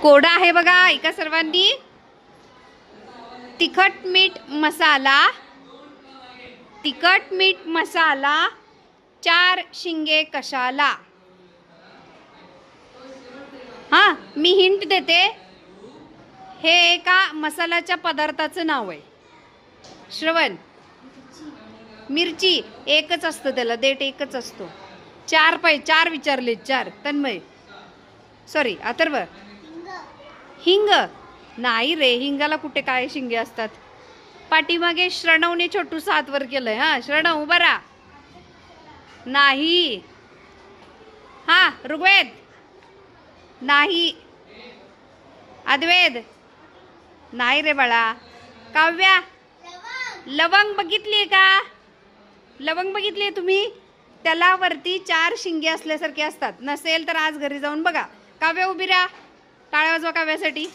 कोडा आहे बघा, ऐका सर्वांनी. तिखट मीठ मसाला, तिखट मीठ मसाला, 4 शिंगे कशाला. हां, मी हिंट देते. हे एका मसाल्याच्या पदार्थाचं नाव आहे. श्रवण, मिरची एकच असतं, त्याला देठ एकच असतो. 4 विचारले, 4. तन्मय, सॉरी अथर्व. हिंग नाही रे, हिंगाला कुठे काय शिंगे असतात. पाठीमागे श्रणवने छोटूसा हात वर केलंय. हा श्रणव उभा राहा. नाही. हा ऋग्वेद नाही. अद्वैद नाही रे बाळा. काव्या, लवंग बघितली का? लवंग बघितली तुम्ही? त्याला वरती 4 शिंगे असल्यासारखे असतात. नसेल तर आज घरी जाऊन बघा. काव्या उभी राहा, टाळ्या वाजवा काव्यासाठी.